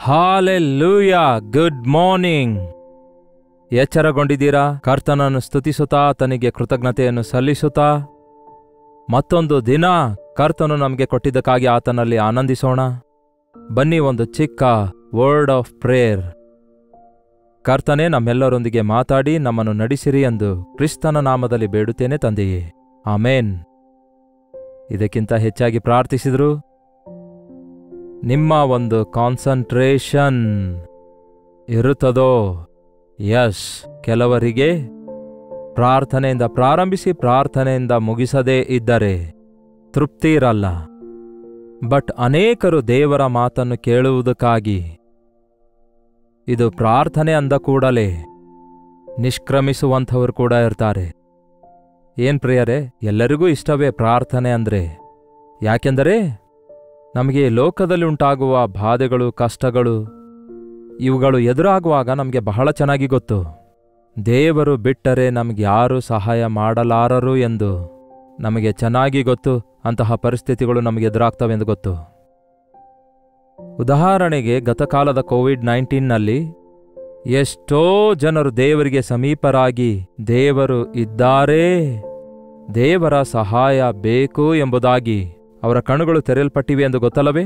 Hallelujah. Good morning. ಎಚ್ಚರಗೊಂಡಿದ್ದೀರಾ? ಕರ್ತನನ್ನು ಸ್ತುತಿಸುತ್ತಾ ಆತನಿಗೆ ಕೃತಜ್ಞತೆಯನ್ನು ಸಲ್ಲಿಸುತ್ತಾ ಮತ್ತೊಂದು ದಿನ ಕರ್ತನು ನಮಗೆ ಕೊಟ್ಟಿದ್ದಕ್ಕಾಗಿ ಆತನಲ್ಲಿ ಆನಂದಿಸೋಣ. ಬನ್ನಿ, ಒಂದು ಚಿಕ್ಕ ವರ್ಡ್ ಆಫ್ ಪ್ರೇಯರ್. ಕರ್ತನೇ, ನಮ್ಮೆಲ್ಲರೊಂದಿಗೆ ಮಾತಾಡಿ ನಮ್ಮನ್ನು ನಡೆಸಿರಿ ಎಂದು ಕ್ರಿಸ್ತನ ನಾಮದಲ್ಲಿ ಬೇಡುತ್ತೇನೆ ತಂದೆಯೇ, ಆಮೇನ್. ಇದಕ್ಕಿಂತ ಹೆಚ್ಚಾಗಿ ಪ್ರಾರ್ಥಿಸಿದ್ರು ನಿಮ್ಮ ಒಂದು ಕಾನ್ಸಂಟ್ರೇಷನ್ ಇರುತ್ತದೋ? ಯಸ್. ಕೆಲವರಿಗೆ ಪ್ರಾರ್ಥನೆಯಿಂದ ಪ್ರಾರಂಭಿಸಿ ಪ್ರಾರ್ಥನೆಯಿಂದ ಮುಗಿಸದೇ ಇದ್ದರೆ ತೃಪ್ತಿ ಇರಲ್ಲ. ಬಟ್ ಅನೇಕರು ದೇವರ ಮಾತನ್ನು ಕೇಳುವುದಕ್ಕಾಗಿ ಇದು ಪ್ರಾರ್ಥನೆ ಅಂದ ಕೂಡಲೇ ನಿಷ್ಕ್ರಮಿಸುವಂಥವರು ಕೂಡ ಇರ್ತಾರೆ. ಏನ್ ಪ್ರಿಯರೇ, ಎಲ್ಲರಿಗೂ ಇಷ್ಟವೇ ಪ್ರಾರ್ಥನೆ ಅಂದ್ರೆ. ಯಾಕೆಂದರೆ ನಮಗೆ ಲೋಕದಲ್ಲಿ ಉಂಟಾಗುವ ಬಾಧೆಗಳು, ಕಷ್ಟಗಳು ಇವುಗಳು ಎದುರಾಗುವಾಗ ನಮಗೆ ಬಹಳ ಚೆನ್ನಾಗಿ ಗೊತ್ತು, ದೇವರು ಬಿಟ್ಟರೆ ನಮಗೆ ಯಾರೂ ಸಹಾಯ ಮಾಡಲಾರರು ಎಂದು ನಮಗೆ ಚೆನ್ನಾಗಿ ಗೊತ್ತು. ಅಂತಹ ಪರಿಸ್ಥಿತಿಗಳು ನಮಗೆ ಎದುರಾಗ್ತವೆಂದು ಗೊತ್ತು. ಉದಾಹರಣೆಗೆ, ಗತಕಾಲದ ಕೋವಿಡ್-19ನಲ್ಲಿ ಎಷ್ಟೋ ಜನರು ದೇವರಿಗೆ ಸಮೀಪರಾಗಿ ದೇವರು ಇದ್ದಾರೆ, ದೇವರ ಸಹಾಯ ಬೇಕು ಎಂಬುದಾಗಿ ಅವರ ಕಣ್ಣುಗಳು ತೆರೆಯಲ್ಪಟ್ಟಿವೆ ಎಂದು ಗೊತ್ತಲ್ಲವೇ?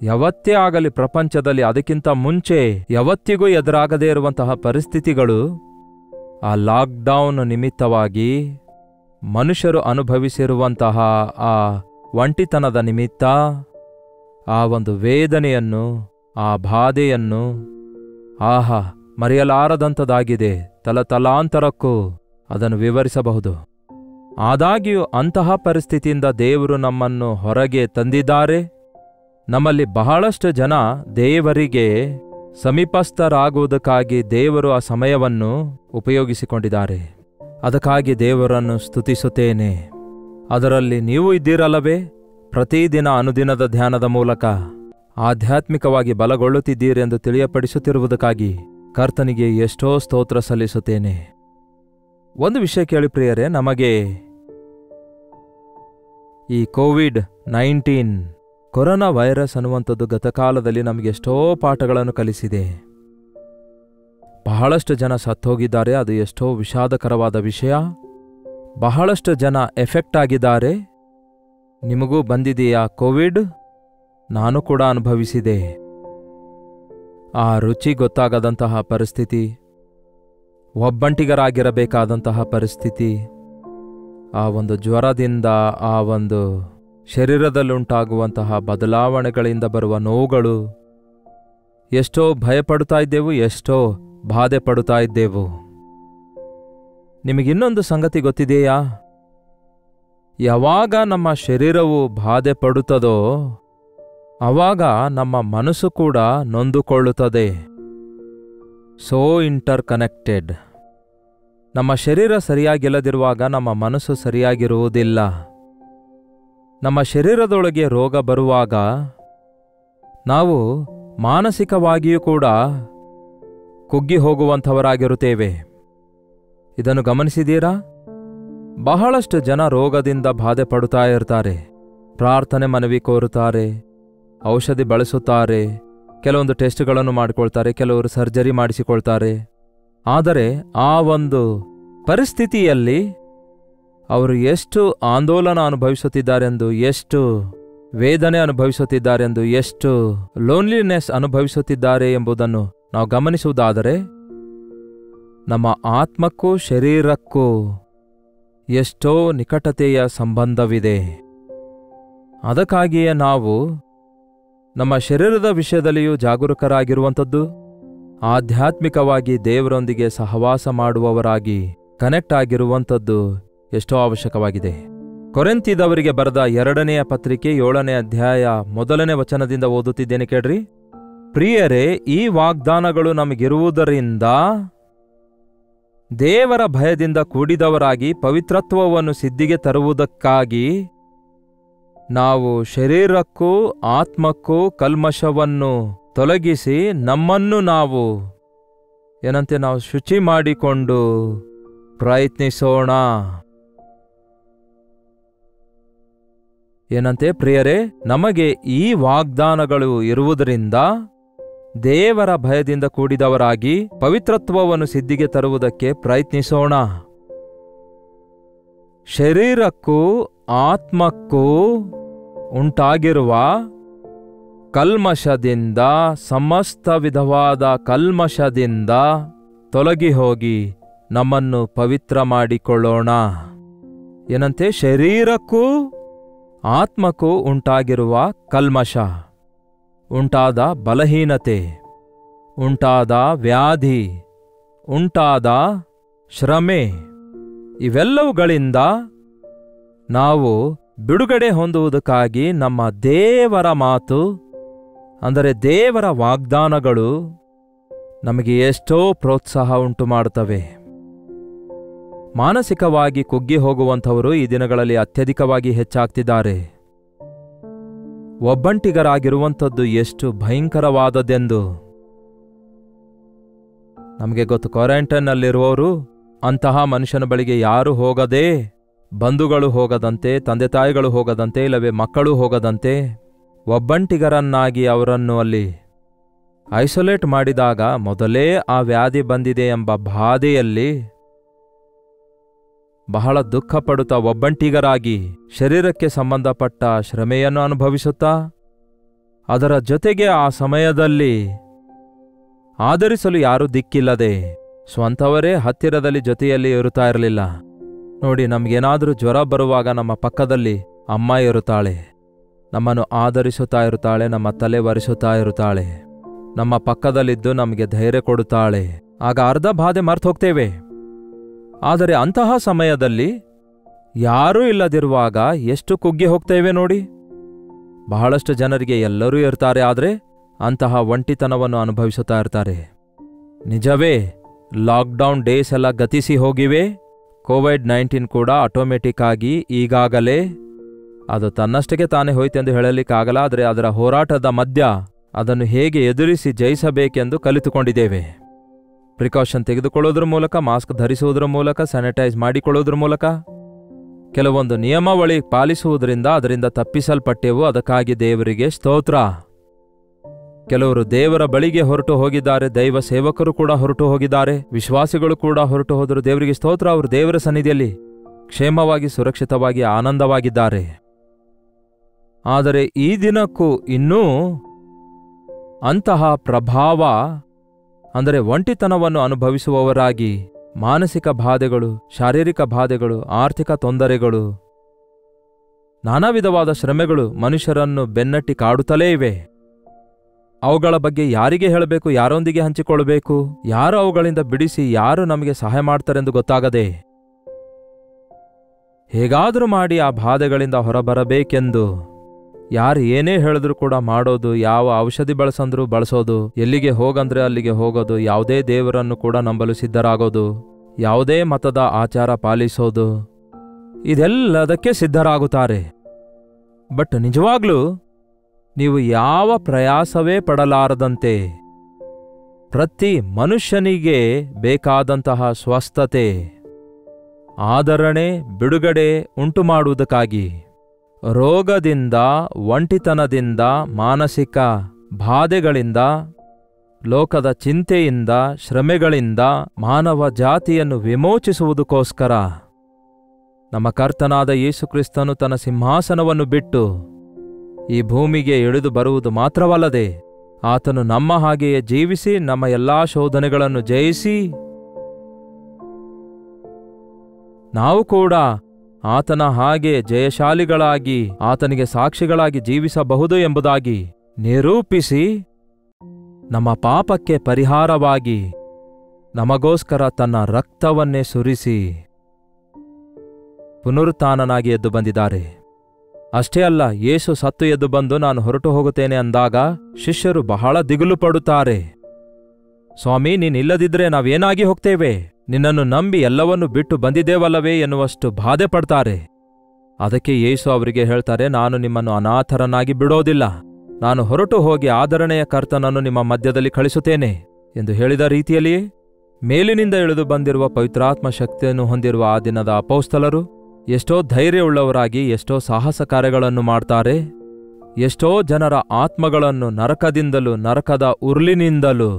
ಯಾವತ್ತೇ ಆಗಲಿ ಪ್ರಪಂಚದಲ್ಲಿ ಅದಕ್ಕಿಂತ ಮುಂಚೆ ಯಾವತ್ತಿಗೂ ಎದುರಾಗದೇ ಇರುವಂತಹ ಪರಿಸ್ಥಿತಿಗಳು ಆ ಲಾಕ್ಡೌನ್ ನಿಮಿತ್ತವಾಗಿ ಮನುಷ್ಯರು ಅನುಭವಿಸಿರುವಂತಹ ಆ ಒಂಟಿತನದ ನಿಮಿತ್ತ ಆ ಒಂದು ವೇದನೆಯನ್ನು, ಆ ಬಾಧೆಯನ್ನು ಆಹಾ ಮರೆಯಲಾರದಂಥದ್ದಾಗಿದೆ. ತಲತಲಾಂತರಕ್ಕೂ ಅದನ್ನು ವಿವರಿಸಬಹುದು. ಆದಾಗ್ಯೂ ಅಂತಹ ಪರಿಸ್ಥಿತಿಯಿಂದ ದೇವರು ನಮ್ಮನ್ನು ಹೊರಗೆ ತಂದಿದ್ದಾರೆ. ನಮ್ಮಲ್ಲಿ ಬಹಳಷ್ಟು ಜನ ದೇವರಿಗೆ ಸಮೀಪಸ್ಥರಾಗುವುದಕ್ಕಾಗಿ ದೇವರು ಆ ಸಮಯವನ್ನು ಉಪಯೋಗಿಸಿಕೊಂಡಿದ್ದಾರೆ. ಅದಕ್ಕಾಗಿ ದೇವರನ್ನು ಸ್ತುತಿಸುತ್ತೇನೆ. ಅದರಲ್ಲಿ ನೀವು ಇದ್ದೀರಲ್ಲವೇ? ಪ್ರತಿದಿನ ಅನುದಿನದ ಧ್ಯಾನದ ಮೂಲಕ ಆಧ್ಯಾತ್ಮಿಕವಾಗಿ ಬಲಗೊಳ್ಳುತ್ತಿದ್ದೀರೆಂದು ತಿಳಿಯಪಡಿಸುತ್ತಿರುವುದಕ್ಕಾಗಿ ಕರ್ತನಿಗೆ ಎಷ್ಟೋ ಸ್ತೋತ್ರ ಸಲ್ಲಿಸುತ್ತೇನೆ. ಒಂದು ವಿಷಯ ಕೇಳಿ ಪ್ರಿಯರೇ, ನಮಗೆ ಈ ಕೋವಿಡ್-19 ಕೊರೋನಾ ವೈರಸ್ ಅನ್ನುವಂಥದ್ದು ಗತಕಾಲದಲ್ಲಿ ನಮಗೆ ಎಷ್ಟೋ ಪಾಠಗಳನ್ನು ಕಲಿಸಿದೆ. ಬಹಳಷ್ಟು ಜನ ಸತ್ತೋಗಿದ್ದಾರೆ. ಅದು ಎಷ್ಟೋ ವಿಷಾದಕರವಾದ ವಿಷಯ. ಬಹಳಷ್ಟು ಜನ ಎಫೆಕ್ಟ್ ಆಗಿದ್ದಾರೆ. ನಿಮಗೂ ಬಂದಿದೆಯಾ ಕೋವಿಡ್? ನಾನು ಕೂಡ ಅನುಭವಿಸಿದೆ. ಆ ರುಚಿ ಗೊತ್ತಾಗದಂತಹ ಪರಿಸ್ಥಿತಿ, ಒಬ್ಬಂಟಿಗರಾಗಿರಬೇಕಾದಂತಹ ಪರಿಸ್ಥಿತಿ, ಆ ಒಂದು ಜ್ವರದಿಂದ, ಆ ಒಂದು ಶರೀರದಲ್ಲುಂಟಾಗುವಂತಹ ಬದಲಾವಣೆಗಳಿಂದ ಬರುವ ನೋವುಗಳು, ಎಷ್ಟೋ ಭಯಪಡುತ್ತಾ ಇದ್ದೆವು, ಎಷ್ಟೋ ಬಾಧೆ ಪಡುತ್ತಾ ಇದ್ದೆವು. ನಿಮಗಿನ್ನೊಂದು ಸಂಗತಿ ಗೊತ್ತಿದೆಯಾ? ಯಾವಾಗ ನಮ್ಮ ಶರೀರವು ಬಾಧೆ ಪಡುತ್ತದೋ ಆವಾಗ ನಮ್ಮ ಮನಸ್ಸು ಕೂಡ ನೊಂದುಕೊಳ್ಳುತ್ತದೆ. So inter connected. ನಮ್ಮ ಶರೀರ ಸರಿಯಾಗಿಲ್ಲದಿರುವಾಗ ನಮ್ಮ ಮನಸ್ಸು ಸರಿಯಾಗಿರುವುದಿಲ್ಲ. ನಮ್ಮ ಶರೀರದೊಳಗೆ ರೋಗ ಬರುವಾಗ ನಾವು ಮಾನಸಿಕವಾಗಿಯೂ ಕೂಡ ಕುಗ್ಗಿ ಹೋಗುವಂಥವರಾಗಿರುತ್ತೇವೆ. ಇದನ್ನು ಗಮನಿಸಿದ್ದೀರಾ? ಬಹಳಷ್ಟು ಜನ ರೋಗದಿಂದ ಬಾಧೆ ಪಡುತ್ತಾ ಇರ್ತಾರೆ. ಪ್ರಾರ್ಥನೆ ಮನವಿ ಕೋರುತ್ತಾರೆ, ಔಷಧಿ ಬಳಸುತ್ತಾರೆ, ಕೆಲವೊಂದು ಟೆಸ್ಟ್ಗಳನ್ನು ಮಾಡಿಕೊಳ್ತಾರೆ, ಕೆಲವರು ಸರ್ಜರಿ ಮಾಡಿಸಿಕೊಳ್ತಾರೆ. ಆದರೆ ಆ ಒಂದು ಪರಿಸ್ಥಿತಿಯಲ್ಲಿ ಅವರು ಎಷ್ಟು ಆಂದೋಲನ ಅನುಭವಿಸುತ್ತಿದ್ದಾರೆಂದು, ಎಷ್ಟು ವೇದನೆ ಅನುಭವಿಸುತ್ತಿದ್ದಾರೆಂದು, ಎಷ್ಟು ಲೋನ್ಲಿನೆಸ್ ಅನುಭವಿಸುತ್ತಿದ್ದಾರೆ ಎಂಬುದನ್ನು ನಾವು ಗಮನಿಸುವುದಾದರೆ ನಮ್ಮ ಆತ್ಮಕ್ಕೂ ಶರೀರಕ್ಕೂ ಎಷ್ಟೋ ನಿಕಟತೆಯ ಸಂಬಂಧವಿದೆ. ಅದಕ್ಕಾಗಿಯೇ ನಾವು ನಮ್ಮ ಶರೀರದ ವಿಷಯದಲ್ಲಿಯೂ ಜಾಗರೂಕರಾಗಿರುವಂಥದ್ದು, ಆಧ್ಯಾತ್ಮಿಕವಾಗಿ ದೇವರೊಂದಿಗೆ ಸಹವಾಸ ಮಾಡುವವರಾಗಿ ಕನೆಕ್ಟ್ ಆಗಿರುವಂಥದ್ದು ಎಷ್ಟೋ ಅವಶ್ಯಕವಾಗಿದೆ. ಕೊರಿಂಥದವರಿಗೆ ಬರೆದ 2ನೇ ಪತ್ರಿಕೆ 7ನೇ ಅಧ್ಯಾಯ 1ನೇ ವಚನದಿಂದ ಓದುತ್ತಿದ್ದೇನೆ, ಕೇಳ್ರಿ. ಪ್ರಿಯರೇ, ಈ ವಾಗ್ದಾನಗಳು ನಮಗಿರುವುದರಿಂದ ದೇವರ ಭಯದಿಂದ ಕೂಡಿದವರಾಗಿ ಪವಿತ್ರತ್ವವನ್ನು ಸಿದ್ಧಿಗೆ ತರುವುದಕ್ಕಾಗಿ ನಾವು ಶರೀರಕ್ಕೂ ಆತ್ಮಕ್ಕೂ ಕಲ್ಮಶವನ್ನು ತೊಲಗಿಸಿ ನಮ್ಮನ್ನು ನಾವು ನಾವು ಶುಚಿ ಮಾಡಿಕೊಂಡು ಪ್ರಯತ್ನಿಸೋಣ. ಏನಂತೆ ಪ್ರಿಯರೇ, ನಮಗೆ ಈ ವಾಗ್ದಾನಗಳು ಇರುವುದರಿಂದ ದೇವರ ಭಯದಿಂದ ಕೂಡಿದವರಾಗಿ ಪವಿತ್ರತ್ವವನ್ನು ಸಿದ್ಧಿಗೆ ತರುವುದಕ್ಕೆ ಪ್ರಯತ್ನಿಸೋಣ. ಶರೀರಕ್ಕೂ ಆತ್ಮಕ್ಕೂ ಉಂಟಾಗಿರುವ ಕಲ್ಮಶದಿಂದ, ಸಮಸ್ತ ವಿಧವಾದ ಕಲ್ಮಶದಿಂದ ತೊಲಗಿ ಹೋಗಿ ನಮ್ಮನ್ನು ಪವಿತ್ರ ಮಾಡಿಕೊಳ್ಳೋಣ. ಏನಂತೆ, ಶರೀರಕ್ಕೂ ಆತ್ಮಕ್ಕೂ ಉಂಟಾಗಿರುವ ಕಲ್ಮಶ, ಉಂಟಾದ ಬಲಹೀನತೆ, ಉಂಟಾದ ವ್ಯಾಧಿ, ಉಂಟಾದ ಶ್ರಮೆ, ಇವೆಲ್ಲವುಗಳಿಂದ ನಾವು ಬಿಡುಗಡೆ ಹೊಂದುವುದಕ್ಕಾಗಿ ನಮ್ಮ ದೇವರ ಮಾತು, ಅಂದರೆ ದೇವರ ವಾಗ್ದಾನಗಳು ನಮಗೆ ಎಷ್ಟೋ ಪ್ರೋತ್ಸಾಹ ಉಂಟು ಮಾಡುತ್ತವೆ. ಮಾನಸಿಕವಾಗಿ ಕುಗ್ಗಿ ಹೋಗುವಂಥವರು ಈ ದಿನಗಳಲ್ಲಿ ಅತ್ಯಧಿಕವಾಗಿ ಹೆಚ್ಚಾಗ್ತಿದ್ದಾರೆ. ಒಬ್ಬಂಟಿಗರಾಗಿರುವಂಥದ್ದು ಎಷ್ಟು ಭಯಂಕರವಾದದ್ದೆಂದು ನಮಗೆ ಗೊತ್ತು. ಕ್ವಾರಂಟೈನ್ನಲ್ಲಿರುವವರು ಅಂತಹ ಮನುಷ್ಯನ ಬಳಿಗೆ ಯಾರೂ ಹೋಗದೆ, ಬಂಧುಗಳು ಹೋಗದಂತೆ, ತಂದೆ ತಾಯಿಗಳು ಹೋಗದಂತೆ, ಇಲ್ಲವೇ ಮಕ್ಕಳು ಹೋಗದಂತೆ ಒಬ್ಬಂಟಿಗರನ್ನಾಗಿ ಅವರನ್ನು ಅಲ್ಲಿ ಐಸೋಲೇಟ್ ಮಾಡಿದಾಗ ಮೊದಲೇ ಆ ವ್ಯಾಧಿ ಬಂದಿದೆ ಎಂಬ ಬಾಧೆಯಲ್ಲಿ ಬಹಳ ದುಃಖಪಡುತ್ತಾ ಒಬ್ಬಂಟಿಗರಾಗಿ ಶರೀರಕ್ಕೆ ಸಂಬಂಧಪಟ್ಟ ಶ್ರಮೆಯನ್ನು ಅನುಭವಿಸುತ್ತಾ, ಅದರ ಜೊತೆಗೆ ಆ ಸಮಯದಲ್ಲಿ ಆಧರಿಸಲು ಯಾರೂ ದಿಕ್ಕಿಲ್ಲದೆ ಸ್ವಂತವರೇ ಹತ್ತಿರದಲ್ಲಿ ಜೊತೆಯಲ್ಲಿ ಇರುತ್ತಾ ಇರಲಿಲ್ಲ. ನೋಡಿ, ನಮಗೇನಾದರೂ ಜ್ವರ ಬರುವಾಗ ನಮ್ಮ ಪಕ್ಕದಲ್ಲಿ ಅಮ್ಮ ಇರುತ್ತಾಳೆ, ನಮ್ಮನ್ನು ಆಧರಿಸುತ್ತಾ ಇರುತ್ತಾಳೆ, ನಮ್ಮ ತಲೆ ಒರೆಸುತ್ತಾ ಇರುತ್ತಾಳೆ, ನಮ್ಮ ಪಕ್ಕದಲ್ಲಿದ್ದು ನಮಗೆ ಧೈರ್ಯ ಕೊಡುತ್ತಾಳೆ. ಆಗ ಅರ್ಧ ಬಾಧೆ ಮರ್ತು ಹೋಗ್ತೇವೆ. ಆದರೆ ಅಂತಹ ಸಮಯದಲ್ಲಿ ಯಾರೂ ಇಲ್ಲದಿರುವಾಗ ಎಷ್ಟು ಕುಗ್ಗಿ ಹೋಗ್ತೇವೆ ನೋಡಿ. ಬಹಳಷ್ಟು ಜನರಿಗೆ ಎಲ್ಲರೂ ಇರ್ತಾರೆ, ಆದರೆ ಅಂತಹ ಒಂಟಿತನವನ್ನು ಅನುಭವಿಸುತ್ತಾ ಇರ್ತಾರೆ. ನಿಜವೇ, ಲಾಕ್ಡೌನ್ ಡೇಸ್ ಎಲ್ಲ ಗತಿಸಿ ಹೋಗಿವೆ. ಕೋವಿಡ್-19 ಕೂಡ ಆಟೋಮೆಟಿಕ್ ಆಗಿ ಈಗಾಗಲೇ ಅದು ತನ್ನಷ್ಟಕ್ಕೆ ತಾನೇ ಹೋಯ್ತೆಂದು ಹೇಳಲಿಕ್ಕಾಗಲ್ಲ. ಆದರೆ ಅದರ ಹೋರಾಟದ ಮಧ್ಯ ಅದನ್ನು ಹೇಗೆ ಎದುರಿಸಿ ಜಯಿಸಬೇಕೆಂದು ಕಲಿತುಕೊಂಡಿದ್ದೇವೆ. ಪ್ರಿಕಾಷನ್ ತೆಗೆದುಕೊಳ್ಳೋದ್ರ ಮೂಲಕ, ಮಾಸ್ಕ್ ಧರಿಸುವುದರ ಮೂಲಕ, ಸ್ಯಾನಿಟೈಸ್ ಮಾಡಿಕೊಳ್ಳೋದ್ರ ಮೂಲಕ, ಕೆಲವೊಂದು ನಿಯಮಾವಳಿ ಪಾಲಿಸುವುದರಿಂದ ಅದರಿಂದ ತಪ್ಪಿಸಲ್ಪಟ್ಟೆವು. ಅದಕ್ಕಾಗಿ ದೇವರಿಗೆ ಸ್ತೋತ್ರ. ಕೆಲವರು ದೇವರ ಬಳಿಗೆ ಹೊರಟು ಹೋಗಿದ್ದಾರೆ, ದೈವ ಸೇವಕರು ಕೂಡ ಹೊರಟು ಹೋಗಿದ್ದಾರೆ, ವಿಶ್ವಾಸಿಗಳು ಕೂಡ ಹೊರಟು ಹೋದರು. ದೇವರಿಗೆ ಸ್ತೋತ್ರ. ಅವರು ದೇವರ ಸನ್ನಿಧಿಯಲ್ಲಿ ಕ್ಷೇಮವಾಗಿ, ಸುರಕ್ಷಿತವಾಗಿ, ಆನಂದವಾಗಿದ್ದಾರೆ. ಆದರೆ ಈ ದಿನಕ್ಕೂ ಇನ್ನೂ ಅಂತಹ ಪ್ರಭಾವ, ಅಂದರೆ ಒಂಟಿತನವನ್ನು ಅನುಭವಿಸುವವರಾಗಿ ಮಾನಸಿಕ ಬಾಧೆಗಳು, ಶಾರೀರಿಕ ಬಾಧೆಗಳು, ಆರ್ಥಿಕ ತೊಂದರೆಗಳು, ನಾನಾ ವಿಧವಾದ ಶ್ರಮೆಗಳು ಮನುಷ್ಯರನ್ನು ಬೆನ್ನಟ್ಟಿ ಕಾಡುತ್ತಲೇ ಇವೆ. ಅವುಗಳ ಬಗ್ಗೆ ಯಾರಿಗೆ ಹೇಳಬೇಕು, ಯಾರೊಂದಿಗೆ ಹಂಚಿಕೊಳ್ಳಬೇಕು, ಯಾರು ಅವುಗಳಿಂದ ಬಿಡಿಸಿ ಯಾರು ನಮಗೆ ಸಹಾಯ ಮಾಡ್ತಾರೆಂದು ಗೊತ್ತಾಗದೆ ಹೇಗಾದರೂ ಮಾಡಿ ಆ ಬಾಧೆಗಳಿಂದ ಹೊರಬರಬೇಕೆಂದು ಯಾರು ಏನೇ ಹೇಳಿದ್ರು ಕೂಡ ಮಾಡೋದು, ಯಾವ ಔಷಧಿ ಬಳಸಂದ್ರೂ ಬಳಸೋದು, ಎಲ್ಲಿಗೆ ಹೋಗಂದ್ರೆ ಅಲ್ಲಿಗೆ ಹೋಗೋದು, ಯಾವುದೇ ದೇವರನ್ನು ಕೂಡ ನಂಬಲು ಸಿದ್ಧರಾಗೋದು, ಯಾವುದೇ ಮತದ ಆಚಾರ ಪಾಲಿಸೋದು, ಇದೆಲ್ಲದಕ್ಕೆ ಸಿದ್ಧರಾಗುತ್ತಾರೆ. ಬಟ್ ನಿಜವಾಗ್ಲೂ ನೀವು ಯಾವ ಪ್ರಯಾಸವೇ ಪಡಲಾರದಂತೆ ಪ್ರತಿ ಮನುಷ್ಯನಿಗೆ ಬೇಕಾದಂತಹ ಸ್ವಸ್ಥತೆ, ಆದರಣೆ, ಬಿಡುಗಡೆ ಉಂಟು ಮಾಡುವುದಕ್ಕಾಗಿ ರೋಗದಿಂದ, ಒಂಟಿತನದಿಂದ, ಮಾನಸಿಕ ಬಾಧೆಗಳಿಂದ, ಲೋಕದ ಚಿಂತೆಯಿಂದ, ಶ್ರಮೆಗಳಿಂದ ಮಾನವ ಜಾತಿಯನ್ನು ವಿಮೋಚಿಸುವುದಕ್ಕೋಸ್ಕರ ನಮ್ಮ ಕರ್ತನಾದ ಯೇಸುಕ್ರಿಸ್ತನು ತನ್ನ ಸಿಂಹಾಸನವನ್ನು ಬಿಟ್ಟು ಈ ಭೂಮಿಗೆ ಇಳಿದು ಬರುವುದು ಮಾತ್ರವಲ್ಲದೆ, ಆತನು ನಮ್ಮ ಹಾಗೆಯೇ ಜೀವಿಸಿ ನಮ್ಮ ಎಲ್ಲಾ ಶೋಧನೆಗಳನ್ನು ಜಯಿಸಿ ನಾವು ಕೂಡ ಆತನ ಹಾಗೆ ಜಯಶಾಲಿಗಳಾಗಿ ಆತನಿಗೆ ಸಾಕ್ಷಿಗಳಾಗಿ ಜೀವಿಸಬಹುದು ಎಂಬುದಾಗಿ ನಿರೂಪಿಸಿ, ನಮ್ಮ ಪಾಪಕ್ಕೆ ಪರಿಹಾರವಾಗಿ ನಮಗೋಸ್ಕರ ತನ್ನ ರಕ್ತವನ್ನೇ ಸುರಿಸಿ ಪುನರುತ್ಥಾನನಾಗಿ ಎದ್ದು ಬಂದಿದ್ದಾರೆ. ಅಷ್ಟೇ ಅಲ್ಲ, ಯೇಸು ಸತ್ತು ಎದ್ದು ಬಂದು ನಾನು ಹೊರಟು ಹೋಗುತ್ತೇನೆ ಅಂದಾಗ ಶಿಷ್ಯರು ಬಹಳ ದಿಗುಲು ಪಡುತ್ತಾರೆ. ಸ್ವಾಮಿ, ನೀನಿಲ್ಲದಿದ್ರೆ ನಾವೇನಾಗಿ ಹೋಗ್ತೇವೆ? ನಿನ್ನನ್ನು ನಂಬಿ ಎಲ್ಲವನ್ನೂ ಬಿಟ್ಟು ಬಂದಿದ್ದೇವಲ್ಲವೇ ಎನ್ನುವಷ್ಟು ಬಾಧೆ ಪಡ್ತಾರೆ. ಅದಕ್ಕೆ ಯೇಸು ಅವರಿಗೆ ಹೇಳ್ತಾರೆ, ನಾನು ನಿಮ್ಮನ್ನು ಅನಾಥರನ್ನಾಗಿ ಬಿಡೋದಿಲ್ಲ, ನಾನು ಹೊರಟು ಹೋಗಿ ಆದರಣೆಯ ಕರ್ತನನ್ನು ನಿಮ್ಮ ಮಧ್ಯದಲ್ಲಿ ಕಳಿಸುತ್ತೇನೆ ಎಂದು ಹೇಳಿದ ರೀತಿಯಲ್ಲಿಯೇ ಮೇಲಿನಿಂದ ಇಳಿದು ಬಂದಿರುವ ಪವಿತ್ರಾತ್ಮ ಶಕ್ತಿಯನ್ನು ಹೊಂದಿರುವ ಆ ದಿನದ ಅಪೊಸ್ತಲರು ಎಷ್ಟೋ ಧೈರ್ಯವುಳ್ಳವರಾಗಿ ಎಷ್ಟೋ ಸಾಹಸ ಕಾರ್ಯಗಳನ್ನು ಮಾಡ್ತಾರೆ. ಎಷ್ಟೋ ಜನರ ಆತ್ಮಗಳನ್ನು ನರಕದಿಂದಲೂ ನರಕದ ಉರುಳಿನಿಂದಲೂ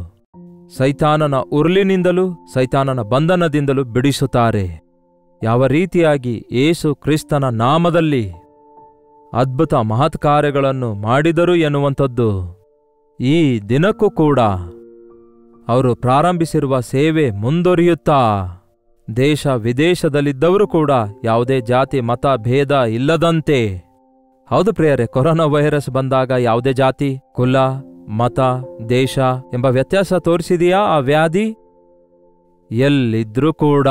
ಸೈತಾನನ ಉರುಳಿನಿಂದಲೂ ಸೈತಾನನ ಬಂಧನದಿಂದಲೂ ಬಿಡಿಸುತ್ತಾರೆ. ಯಾವ ರೀತಿಯಾಗಿ ಯೇಸು ಕ್ರಿಸ್ತನ ನಾಮದಲ್ಲಿ ಅದ್ಭುತ ಮಹತ್ ಕಾರ್ಯಗಳನ್ನು ಮಾಡಿದರು ಎನ್ನುವಂಥದ್ದು ಈ ದಿನಕ್ಕೂ ಕೂಡ ಅವರು ಪ್ರಾರಂಭಿಸಿರುವ ಸೇವೆ ಮುಂದುವರಿಯುತ್ತಾ ದೇಶ ವಿದೇಶದಲ್ಲಿದ್ದವರು ಕೂಡ ಯಾವುದೇ ಜಾತಿ ಮತ ಭೇದ ಇಲ್ಲದಂತೆ. ಹೌದು ಪ್ರಿಯರೇ, ಕೊರೋನಾ ವೈರಸ್ ಬಂದಾಗ ಯಾವುದೇ ಜಾತಿ ಕುಲ ಮತ ದೇಶ ಎಂಬ ವ್ಯತ್ಯಾಸ ತೋರಿಸಿದೆಯಾ ಆ ವ್ಯಾಧಿ? ಎಲ್ಲಿದ್ರೂ ಕೂಡ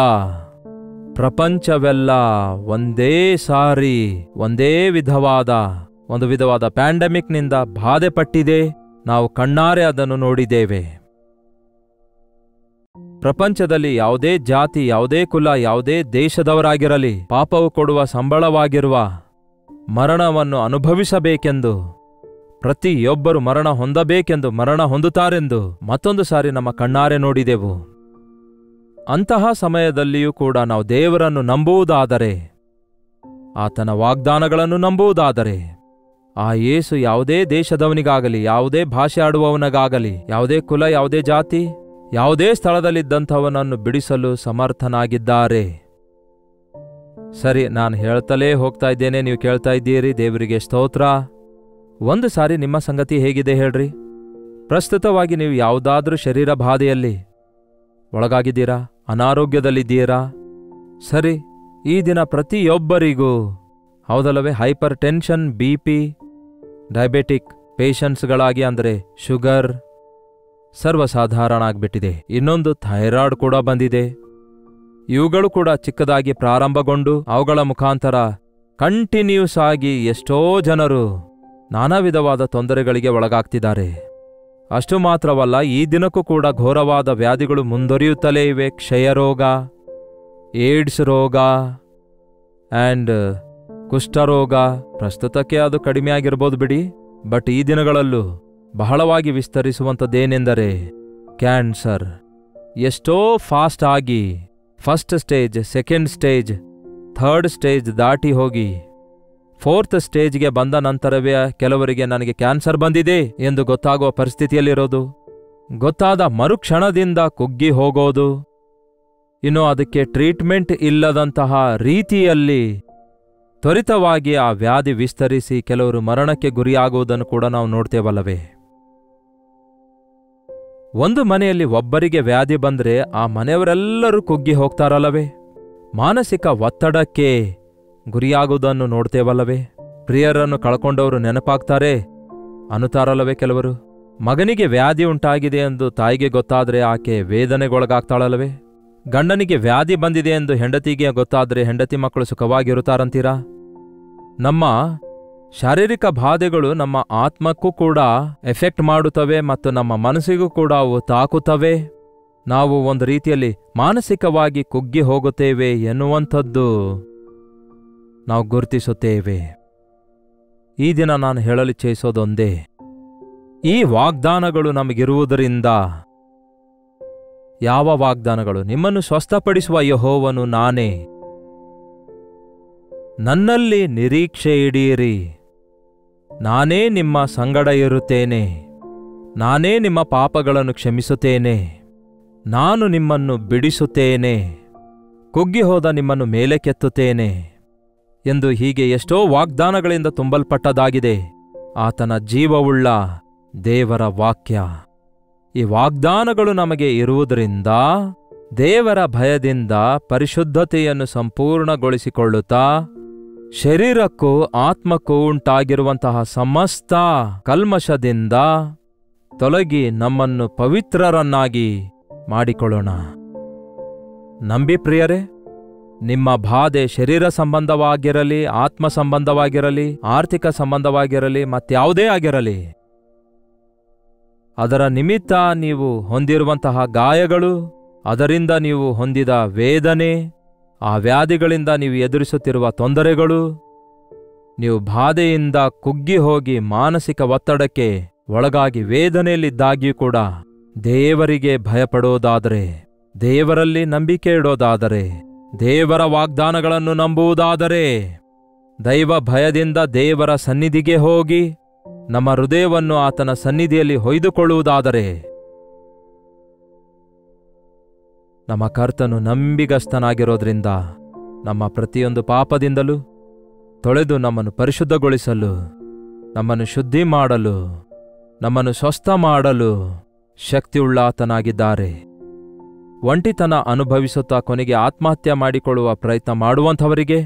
ಪ್ರಪಂಚವೆಲ್ಲ ಒಂದೇ ಸಾರಿ ಒಂದೇ ಒಂದು ವಿಧವಾದ ಪ್ಯಾಂಡಮಿಕ್ನಿಂದ ಬಾಧೆ ಪಟ್ಟಿದೆ. ನಾವು ಕಣ್ಣಾರೆ ಅದನ್ನು ನೋಡಿದ್ದೇವೆ. ಪ್ರಪಂಚದಲ್ಲಿ ಯಾವುದೇ ಜಾತಿ ಯಾವುದೇ ಕುಲ ಯಾವುದೇ ದೇಶದವರಾಗಿರಲಿ ಪಾಪವು ಕೊಡುವ ಸಂಬಳವಾಗಿರುವ ಮರಣವನ್ನು ಅನುಭವಿಸಬೇಕೆಂದು, ಪ್ರತಿಯೊಬ್ಬರು ಮರಣ ಹೊಂದಬೇಕೆಂದು, ಮರಣ ಹೊಂದುತ್ತಾರೆಂದು ಮತ್ತೊಂದು ಸಾರಿ ನಮ್ಮ ಕಣ್ಣಾರೆ ನೋಡಿದೆವು. ಅಂತಹ ಸಮಯದಲ್ಲಿಯೂ ಕೂಡ ನಾವು ದೇವರನ್ನು ನಂಬುವುದಾದರೆ, ಆತನ ವಾಗ್ದಾನಗಳನ್ನು ನಂಬುವುದಾದರೆ, ಆ ಯೇಸು ಯಾವುದೇ ದೇಶದವನಿಗಾಗಲಿ ಯಾವುದೇ ಭಾಷೆ ಆಡುವವನಿಗಾಗಲಿ ಯಾವುದೇ ಕುಲ ಯಾವುದೇ ಜಾತಿ ಯಾವುದೇ ಸ್ಥಳದಲ್ಲಿದ್ದಂಥವನನ್ನು ಬಿಡಿಸಲು ಸಮರ್ಥನಾಗಿದ್ದಾರೆ. ಸರಿ, ನಾನು ಹೇಳ್ತಲೇ ಹೋಗ್ತಾ ಇದ್ದೇನೆ, ನೀವು ಕೇಳ್ತಾ ಇದ್ದೀರಿ. ದೇವರಿಗೆ ಸ್ತೋತ್ರ. ಒಂದು ಸಾರಿ ನಿಮ್ಮ ಸಂಗತಿ ಹೇಗಿದೆ ಹೇಳ್ರಿ. ಪ್ರಸ್ತುತವಾಗಿ ನೀವು ಯಾವುದಾದ್ರೂ ಶರೀರ ಬಾಧೆಯಲ್ಲಿ ಒಳಗಾಗಿದ್ದೀರಾ? ಅನಾರೋಗ್ಯದಲ್ಲಿದ್ದೀರಾ? ಸರಿ, ಈ ದಿನ ಪ್ರತಿಯೊಬ್ಬರಿಗೂ ಹೌದಲ್ಲವೇ ಹೈಪರ್ ಟೆನ್ಷನ್, BP, ಡಯಾಬಿಟಿಕ್ ಪೇಷಂಟ್ಸ್ಗಳಾಗಿ ಅಂದರೆ ಶುಗರ್ ಸರ್ವಸಾಧಾರಣ ಆಗ್ಬಿಟ್ಟಿದೆ. ಇನ್ನೊಂದು ಥೈರಾಯ್ಡ್ ಕೂಡ ಬಂದಿದೆ. ಇವುಗಳು ಕೂಡ ಚಿಕ್ಕದಾಗಿ ಪ್ರಾರಂಭಗೊಂಡು ಅವುಗಳ ಮುಖಾಂತರ ಕಂಟಿನ್ಯೂಸ್ ಆಗಿ ಎಷ್ಟೋ ಜನರು ನಾನಾ ವಿಧವಾದ ತೊಂದರೆಗಳಿಗೆ ಒಳಗಾಗ್ತಿದ್ದಾರೆ. ಅಷ್ಟು ಮಾತ್ರವಲ್ಲ, ಈ ದಿನಕ್ಕೂ ಕೂಡ ಘೋರವಾದ ವ್ಯಾಧಿಗಳು ಮುಂದುವರಿಯುತ್ತಲೇ ಇವೆ. ಕ್ಷಯರೋಗ, ಏಡ್ಸ್ ರೋಗ ಆ್ಯಂಡ್ ಕುಷ್ಠರೋಗ. ಪ್ರಸ್ತುತಕ್ಕೆ ಅದು ಕಡಿಮೆ ಆಗಿರ್ಬೋದು ಬಿಡಿ, ಬಟ್ ಈ ದಿನಗಳಲ್ಲೂ ಬಹಳವಾಗಿ ವಿಸ್ತರಿಸುವಂಥದ್ದೇನೆಂದರೆ ಕ್ಯಾನ್ಸರ್. ಎಷ್ಟೋ ಫಾಸ್ಟ್ ಆಗಿ first stage, second stage, third stage ದಾಟಿ ಹೋಗಿ ಫೋರ್ತ್ ಸ್ಟೇಜ್ಗೆ ಬಂದ ನಂತರವೇ ಕೆಲವರಿಗೆ ನನಗೆ ಕ್ಯಾನ್ಸರ್ ಬಂದಿದೆ ಎಂದು ಗೊತ್ತಾಗುವ ಪರಿಸ್ಥಿತಿಯಲ್ಲಿರೋದು. ಗೊತ್ತಾದ ಮರುಕ್ಷಣದಿಂದ ಕುಗ್ಗಿ ಹೋಗೋದು. ಇನ್ನು ಅದಕ್ಕೆ ಟ್ರೀಟ್ಮೆಂಟ್ ಇಲ್ಲದಂತಹ ರೀತಿಯಲ್ಲಿ ತ್ವರಿತವಾಗಿ ಆ ವ್ಯಾಧಿ ವಿಸ್ತರಿಸಿ ಕೆಲವರು ಮರಣಕ್ಕೆ ಗುರಿಯಾಗುವುದನ್ನು ಕೂಡ ನಾವು ನೋಡ್ತೇವಲ್ಲವೇ. ಒಂದು ಮನೆಯಲ್ಲಿ ಒಬ್ಬರಿಗೆ ವ್ಯಾಧಿ ಬಂದ್ರೆ ಆ ಮನೆಯವರೆಲ್ಲರೂ ಕುಗ್ಗಿ ಹೋಗ್ತಾರಲ್ಲವೇ. ಮಾನಸಿಕ ಒತ್ತಡಕ್ಕೆ ಗುರಿಯಾಗುವುದನ್ನು ನೋಡ್ತೇವಲ್ಲವೇ. ಪ್ರಿಯರನ್ನು ಕಳ್ಕೊಂಡವರು ನೆನಪಾಗ್ತಾರೆ ಅನ್ನುತ್ತಾರಲ್ಲವೇ ಕೆಲವರು. ಮಗನಿಗೆ ವ್ಯಾಧಿ ಉಂಟಾಗಿದೆ ಎಂದು ತಾಯಿಗೆ ಗೊತ್ತಾದರೆ ಆಕೆ ವೇದನೆಗೊಳಗಾಗ್ತಾಳಲ್ಲವೇ. ಗಂಡನಿಗೆ ವ್ಯಾಧಿ ಬಂದಿದೆ ಎಂದು ಹೆಂಡತಿಗೆ ಗೊತ್ತಾದರೆ ಹೆಂಡತಿ ಮಕ್ಕಳು ಸುಖವಾಗಿರುತ್ತಾರಂತೀರಾ? ನಮ್ಮ ಶಾರೀರಿಕ ಬಾಧೆಗಳು ನಮ್ಮ ಆತ್ಮಕ್ಕೂ ಕೂಡ ಎಫೆಕ್ಟ್ ಮಾಡುತ್ತವೆ ಮತ್ತು ನಮ್ಮ ಮನಸ್ಸಿಗೂ ಕೂಡ ಅವು ತಾಕುತ್ತವೆ. ನಾವು ಒಂದು ರೀತಿಯಲ್ಲಿ ಮಾನಸಿಕವಾಗಿ ಕುಗ್ಗಿ ಹೋಗುತ್ತೇವೆ ಎನ್ನುವಂಥದ್ದು ನಾವು ಗುರುತಿಸುತ್ತೇವೆ. ಈ ದಿನ ನಾನು ಹೇಳಲಿಚ್ಛಿಸೋದೊಂದೇ, ಈ ವಾಗ್ದಾನಗಳು ನಮಗಿರುವುದರಿಂದ. ಯಾವ ವಾಗ್ದಾನಗಳು? ನಿಮ್ಮನ್ನು ಸ್ವಸ್ಥಪಡಿಸುವ ಯೆಹೋವನು ನಾನೇ, ನನ್ನಲ್ಲಿ ನಿರೀಕ್ಷೆ ಇಡೀರಿ, ನಾನೇ ನಿಮ್ಮ ಸಂಗಡ ಇರುತ್ತೇನೆ, ನಾನೇ ನಿಮ್ಮ ಪಾಪಗಳನ್ನು ಕ್ಷಮಿಸುತ್ತೇನೆ, ನಾನು ನಿಮ್ಮನ್ನು ಬಿಡಿಸುತ್ತೇನೆ, ಕುಗ್ಗಿ ಹೋದ ನಿಮ್ಮನ್ನು ಮೇಲಕ್ಕೆತ್ತುತ್ತೇನೆ ಎಂದು ಹೀಗೆ ಎಷ್ಟೋ ವಾಗ್ದಾನಗಳಿಂದ ತುಂಬಲ್ಪಟ್ಟದಾಗಿದೆ ಆತನ ಜೀವವುಳ್ಳ ದೇವರ ವಾಕ್ಯ. ಈ ವಾಗ್ದಾನಗಳು ನಮಗೆ ಇರುವುದರಿಂದ ದೇವರ ಭಯದಿಂದ ಪರಿಶುದ್ಧತೆಯನ್ನು ಸಂಪೂರ್ಣಗೊಳಿಸಿಕೊಳ್ಳುತ್ತಾ ಶರೀರಕ್ಕೂ ಆತ್ಮಕ್ಕೂ ಉಂಟಾಗಿರುವಂತಹ ಸಮಸ್ತ ಕಲ್ಮಶದಿಂದ ತೊಲಗಿ ನಮ್ಮನ್ನು ಪವಿತ್ರರನ್ನಾಗಿ ಮಾಡಿಕೊಳ್ಳೋಣ. ನಂಬಿ ಪ್ರಿಯರೇ, ನಿಮ್ಮ ಬಾಧೆ ಶರೀರ ಸಂಬಂಧವಾಗಿರಲಿ, ಆತ್ಮ ಸಂಬಂಧವಾಗಿರಲಿ, ಆರ್ಥಿಕ ಸಂಬಂಧವಾಗಿರಲಿ, ಮತ್ಯಾವುದೇ ಆಗಿರಲಿ, ಅದರ ನಿಮಿತ್ತ ನೀವು ಹೊಂದಿರುವಂತಹ ಗಾಯಗಳು, ಅದರಿಂದ ನೀವು ಹೊಂದಿದ ವೇದನೆ, ಆ ವ್ಯಾಧಿಗಳಿಂದ ನೀವು ಎದುರಿಸುತ್ತಿರುವ ತೊಂದರೆಗಳು, ನೀವು ಬಾಧೆಯಿಂದ ಕುಗ್ಗಿ ಹೋಗಿ ಮಾನಸಿಕ ಒತ್ತಡಕ್ಕೆ ಒಳಗಾಗಿ ವೇದನೆಯಲ್ಲಿದ್ದಾಗ್ಯೂ ಕೂಡ ದೇವರಿಗೆ ಭಯಪಡೋದಾದರೆ, ದೇವರಲ್ಲಿ ನಂಬಿಕೆ ಇಡೋದಾದರೆ, ದೇವರ ವಾಗ್ದಾನಗಳನ್ನು ನಂಬುವುದಾದರೆ, ದೈವ ಭಯದಿಂದ ದೇವರ ಸನ್ನಿಧಿಗೆ ಹೋಗಿ ನಮ್ಮ ಹೃದಯವನ್ನು ಆತನ ಸನ್ನಿಧಿಯಲ್ಲಿ ಹೊಯ್ದುಕೊಳ್ಳುವುದಾದರೆ, ನಮ್ಮ ಕರ್ತನು ನಂಬಿಗಸ್ತನಾಗಿರೋದ್ರಿಂದ ನಮ್ಮ ಪ್ರತಿಯೊಂದು ಪಾಪದಿಂದಲೂ ತೊಳೆದು ನಮ್ಮನ್ನು ಪರಿಶುದ್ಧಗೊಳಿಸಲು, ನಮ್ಮನ್ನು ಶುದ್ಧಿ ಮಾಡಲು, ನಮ್ಮನ್ನು ಸ್ವಸ್ಥ ಮಾಡಲು ಶಕ್ತಿಯುಳ್ಳಾತನಾಗಿದ್ದಾರೆ. ಒಂಟಿತನ ಅನುಭವಿಸುತ್ತಾ ಕೊನೆಗೆ ಆತ್ಮಹತ್ಯೆ ಮಾಡಿಕೊಳ್ಳುವ ಪ್ರಯತ್ನ ಮಾಡುವಂಥವರಿಗೆ,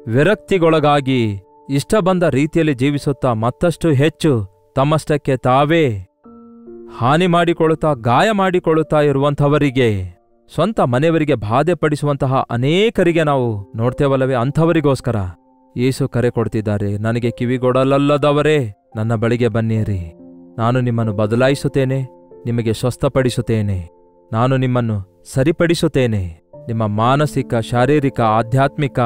ವಿರಕ್ತಿಗೊಳಗಾಗಿ ಇಷ್ಟ ಬಂದ ರೀತಿಯಲ್ಲಿ ಜೀವಿಸುತ್ತಾ ಮತ್ತಷ್ಟು ಹೆಚ್ಚು ತಮ್ಮಷ್ಟಕ್ಕೆ ತಾವೇ ಹಾನಿ ಮಾಡಿಕೊಳ್ಳುತ್ತಾ ಗಾಯ ಮಾಡಿಕೊಳ್ಳುತ್ತಾ ಇರುವಂಥವರಿಗೆ, ಸ್ವಂತ ಮನೆಯವರಿಗೆ ಬಾಧೆ ಪಡಿಸುವಂತಹ ಅನೇಕರಿಗೆ ನಾವು ನೋಡ್ತೇವಲ್ಲವೇ, ಅಂಥವರಿಗೋಸ್ಕರ ಯೇಸು ಕರೆ ಕೊಡ್ತಿದ್ದಾರೆ. ನನಗೆ ಕಿವಿಗೊಡಲಲ್ಲದವರೇ ನನ್ನ ಬಳಿಗೆ ಬನ್ನಿರಿ, ನಾನು ನಿಮ್ಮನ್ನು ಬದಲಾಯಿಸುತ್ತೇನೆ, ನಿಮಗೆ ಸ್ವಸ್ಥಪಡಿಸುತ್ತೇನೆ, ನಾನು ನಿಮ್ಮನ್ನು ಸರಿಪಡಿಸುತ್ತೇನೆ, ನಿಮ್ಮ ಮಾನಸಿಕ, ಶಾರೀರಿಕ, ಆಧ್ಯಾತ್ಮಿಕ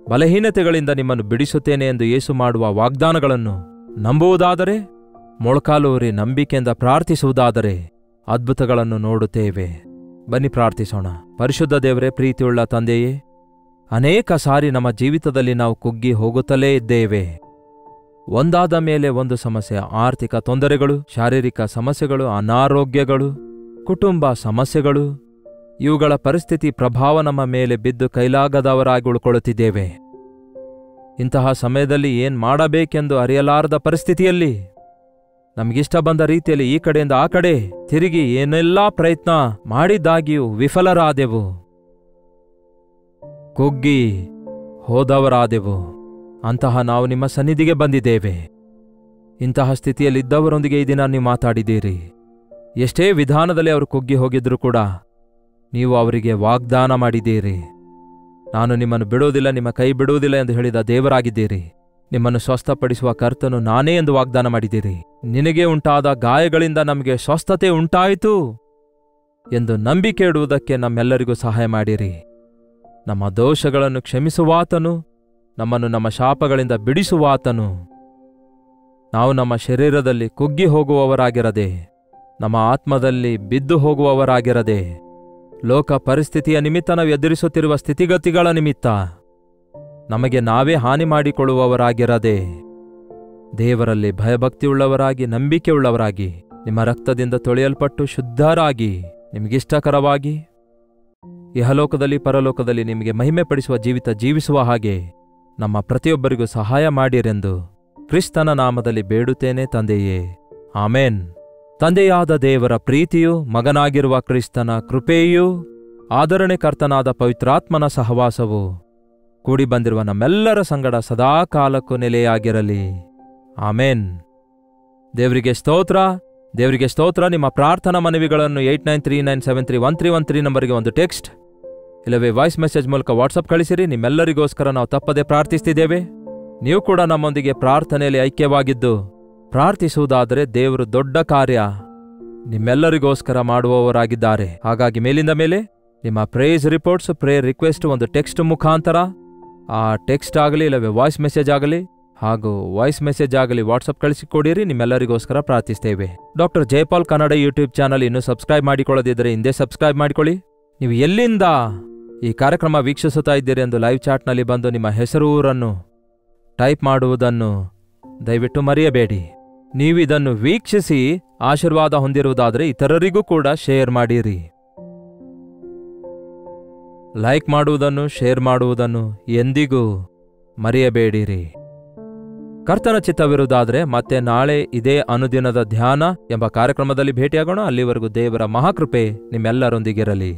ಬಲಹೀನತೆಗಳಿಂದ ನಿಮ್ಮನ್ನು ಬಿಡಿಸುತ್ತೇನೆ ಎಂದು ಯೇಸು ಮಾಡುವ ವಾಗ್ದಾನಗಳನ್ನು ನಂಬುವುದಾದರೆ, ಮೊಳಕಾಲೂರಿ ನಂಬಿಕೆಯಿಂದ ಪ್ರಾರ್ಥಿಸುವುದಾದರೆ ಅದ್ಭುತಗಳನ್ನು ನೋಡುತ್ತೇವೆ. ಬನ್ನಿ ಪ್ರಾರ್ಥಿಸೋಣ. ಪರಿಶುದ್ಧ ದೇವರೇ, ಪ್ರೀತಿಯುಳ್ಳ ತಂದೆಯೇ, ಅನೇಕ ಸಾರಿ ನಮ್ಮ ಜೀವಿತದಲ್ಲಿ ನಾವು ಕುಗ್ಗಿ ಹೋಗುತ್ತಲೇ ಇದ್ದೇವೆ. ಒಂದಾದ ಮೇಲೆ ಒಂದು ಸಮಸ್ಯೆ, ಆರ್ಥಿಕ ತೊಂದರೆಗಳು, ಶಾರೀರಿಕ ಸಮಸ್ಯೆಗಳು, ಅನಾರೋಗ್ಯಗಳು, ಕುಟುಂಬ ಸಮಸ್ಯೆಗಳು, ಇವುಗಳ ಪರಿಸ್ಥಿತಿ ಪ್ರಭಾವ ನಮ್ಮ ಮೇಲೆ ಬಿದ್ದು ಕೈಲಾಗದವರಾಗಿ ಉಳ್ಕೊಳ್ಳುತ್ತಿದ್ದೇವೆ. ಇಂತಹ ಸಮಯದಲ್ಲಿ ಏನ್ ಮಾಡಬೇಕೆಂದು ಅರಿಯಲಾರದ ಪರಿಸ್ಥಿತಿಯಲ್ಲಿ ನಮಗಿಷ್ಟ ಬಂದ ರೀತಿಯಲ್ಲಿ ಈ ಕಡೆಯಿಂದ ಆ ಕಡೆ ತಿರುಗಿ ಏನೆಲ್ಲಾ ಪ್ರಯತ್ನ ಮಾಡಿದ್ದಾಗಿಯೂ ವಿಫಲರಾದೆವು, ಕುಗ್ಗಿ ಹೋದವರಾದೆವು. ಅಂತಹ ನಾವು ನಿಮ್ಮ ಸನ್ನಿಧಿಗೆ ಬಂದಿದ್ದೇವೆ. ಇಂತಹ ಸ್ಥಿತಿಯಲ್ಲಿದ್ದವರೊಂದಿಗೆ ಈ ದಿನ ನೀವು ಮಾತಾಡಿದ್ದೀರಿ. ಎಷ್ಟೇ ವಿಧಾನದಲ್ಲಿ ಅವರು ಕುಗ್ಗಿ ಹೋಗಿದ್ರೂ ಕೂಡ ನೀವು ಅವರಿಗೆ ವಾಗ್ದಾನ ಮಾಡಿದ್ದೀರಿ. ನಾನು ನಿಮ್ಮನ್ನು ಬಿಡುವುದಿಲ್ಲ, ನಿಮ್ಮ ಕೈ ಬಿಡುವುದಿಲ್ಲ ಎಂದು ಹೇಳಿದ ದೇವರಾಗಿದ್ದೀರಿ. ನಿಮ್ಮನ್ನು ಸ್ವಸ್ಥಪಡಿಸುವ ಕರ್ತನು ನಾನೇ ಎಂದು ವಾಗ್ದಾನ ಮಾಡಿದ್ದೀರಿ. ನಿನಗೆ ಉಂಟಾದ ಗಾಯಗಳಿಂದ ನಮಗೆ ಸ್ವಸ್ಥತೆ ಉಂಟಾಯಿತು ಎಂದು ನಂಬಿಕೆ ಇಡುವುದಕ್ಕೆ ನಮ್ಮೆಲ್ಲರಿಗೂ ಸಹಾಯ ಮಾಡಿರಿ. ನಮ್ಮ ದೋಷಗಳನ್ನು ಕ್ಷಮಿಸುವಾತನು, ನಮ್ಮನ್ನು ನಮ್ಮ ಶಾಪಗಳಿಂದ ಬಿಡಿಸುವಾತನು. ನಾವು ನಮ್ಮ ಶರೀರದಲ್ಲಿ ಕುಗ್ಗಿ ಹೋಗುವವರಾಗಿರದೆ, ನಮ್ಮ ಆತ್ಮದಲ್ಲಿ ಬಿದ್ದು ಹೋಗುವವರಾಗಿರದೆ, ಲೋಕ ಪರಿಸ್ಥಿತಿಯ ನಿಮಿತ್ತ ನಾವು ಎದುರಿಸುತ್ತಿರುವ ಸ್ಥಿತಿಗತಿಗಳ ನಿಮಿತ್ತ ನಮಗೆ ನಾವೇ ಹಾನಿ ಮಾಡಿಕೊಳ್ಳುವವರಾಗಿರದೆ, ದೇವರಲ್ಲಿ ಭಯಭಕ್ತಿಯುಳ್ಳವರಾಗಿ, ನಂಬಿಕೆಯುಳ್ಳವರಾಗಿ, ನಿಮ್ಮ ರಕ್ತದಿಂದ ತೊಳೆಯಲ್ಪಟ್ಟು ಶುದ್ಧರಾಗಿ, ನಿಮಗಿಷ್ಟಕರವಾಗಿ ಇಹಲೋಕದಲ್ಲಿ ಪರಲೋಕದಲ್ಲಿ ನಿಮಗೆ ಮಹಿಮೆ ಪಡಿಸುವ ಜೀವಿತ ಜೀವಿಸುವ ಹಾಗೆ ನಮ್ಮ ಪ್ರತಿಯೊಬ್ಬರಿಗೂ ಸಹಾಯ ಮಾಡಿರೆಂದು ಕ್ರಿಸ್ತನ ನಾಮದಲ್ಲಿ ಬೇಡುತ್ತೇನೆ ತಂದೆಯೇ, ಆಮೇನ್. ತಂದೆಯಾದ ದೇವರ ಪ್ರೀತಿಯೂ, ಮಗನಾಗಿರುವ ಕ್ರಿಸ್ತನ ಕೃಪೆಯೂ, ಆದರಣೆಕರ್ತನಾದ ಪವಿತ್ರಾತ್ಮನ ಸಹವಾಸವು ಕೂಡಿ ಬಂದಿರುವ ನಮ್ಮೆಲ್ಲರ ಸಂಗಡ ಸದಾಕಾಲಕ್ಕೂ ನೆಲೆಯಾಗಿರಲಿ. ಆಮೇನ್. ದೇವರಿಗೆ ಸ್ತೋತ್ರ, ದೇವರಿಗೆ ಸ್ತೋತ್ರ. ನಿಮ್ಮ ಪ್ರಾರ್ಥನಾ ಮನವಿಗಳನ್ನು 8939731313 ನಂಬರ್ಗೆ ಒಂದು ಟೆಕ್ಸ್ಟ್ ಇಲ್ಲವೇ ವಾಯ್ಸ್ ಮೆಸೇಜ್ ಮೂಲಕ ವಾಟ್ಸಪ್ ಕಳಿಸಿರಿ. ನಿಮ್ಮೆಲ್ಲರಿಗೋಸ್ಕರ ನಾವು ತಪ್ಪದೆ ಪ್ರಾರ್ಥಿಸ್ತಿದ್ದೇವೆ. ನೀವು ಕೂಡ ನಮ್ಮೊಂದಿಗೆ ಪ್ರಾರ್ಥನೆಯಲ್ಲಿ ಐಕ್ಯವಾಗಿದ್ದು ಪ್ರಾರ್ಥಿಸುವುದಾದರೆ ದೇವರು ದೊಡ್ಡ ಕಾರ್ಯ ನಿಮ್ಮೆಲ್ಲರಿಗೋಸ್ಕರ ಮಾಡುವವರಾಗಿದ್ದಾರೆ. ಹಾಗಾಗಿ ಮೇಲಿಂದ ಮೇಲೆ ನಿಮ್ಮ ಪ್ರೇಯರ್ಸ್ ರಿಪೋರ್ಟ್ಸ್, ಪ್ರೇಯರ್ ರಿಕ್ವೆಸ್ಟ್ ಒಂದು ಟೆಕ್ಸ್ಟ್ ಮುಖಾಂತರ, ಆ ಟೆಕ್ಸ್ಟ್ ಆಗಲಿ ಇಲ್ಲವೇ ವಾಯ್ಸ್ ಮೆಸೇಜ್ ಆಗಲಿ, ಹಾಗೂ ವಾಯ್ಸ್ ಮೆಸೇಜ್ ಆಗಲಿ ವಾಟ್ಸಪ್ ಕಳಿಸಿಕೊಡಿರಿ. ನಿಮ್ಮೆಲ್ಲರಿಗೋಸ್ಕರ ಪ್ರಾರ್ಥಿಸ್ತೇವೆ. Doctor Jayapal Kannada YouTube channel ಇನ್ನೂ ಸಬ್ಸ್ಕ್ರೈಬ್ ಮಾಡಿಕೊಳ್ಳದಿದ್ದರೆ ಹಿಂದೆ ಸಬ್ಸ್ಕ್ರೈಬ್ ಮಾಡಿಕೊಳ್ಳಿ. ನೀವು ಎಲ್ಲಿಂದ ಈ ಕಾರ್ಯಕ್ರಮ ವೀಕ್ಷಿಸುತ್ತಾ ಇದ್ದೀರಿ ಎಂದು ಲೈವ್ ಚಾಟ್ನಲ್ಲಿ ಬಂದು ನಿಮ್ಮ ಹೆಸರು, ಊರನ್ನು ಟೈಪ್ ಮಾಡುವುದನ್ನು ದಯವಿಟ್ಟು ಮರೆಯಬೇಡಿ. ನೀವಿದನ್ನು ವೀಕ್ಷಿಸಿ ಆಶೀರ್ವಾದ ಹೊಂದಿರುವುದಾದರೆ ಇತರರಿಗೂ ಕೂಡ ಶೇರ್ ಮಾಡಿರಿ. ಲೈಕ್ ಮಾಡುವುದನ್ನು, ಶೇರ್ ಮಾಡುವುದನ್ನು ಎಂದಿಗೂ ಮರೆಯಬೇಡಿರಿ. ಕರ್ತನ ಚಿತ್ತವಿರುವುದಾದರೆ ಮತ್ತೆ ನಾಳೆ ಇದೇ ಅನುದಿನದ ಧ್ಯಾನ ಎಂಬ ಕಾರ್ಯಕ್ರಮದಲ್ಲಿ ಭೇಟಿಯಾಗೋಣ. ಅಲ್ಲಿವರೆಗೂ ದೇವರ ಮಹಾಕೃಪೆ ನಿಮ್ಮೆಲ್ಲರೊಂದಿಗಿರಲಿ.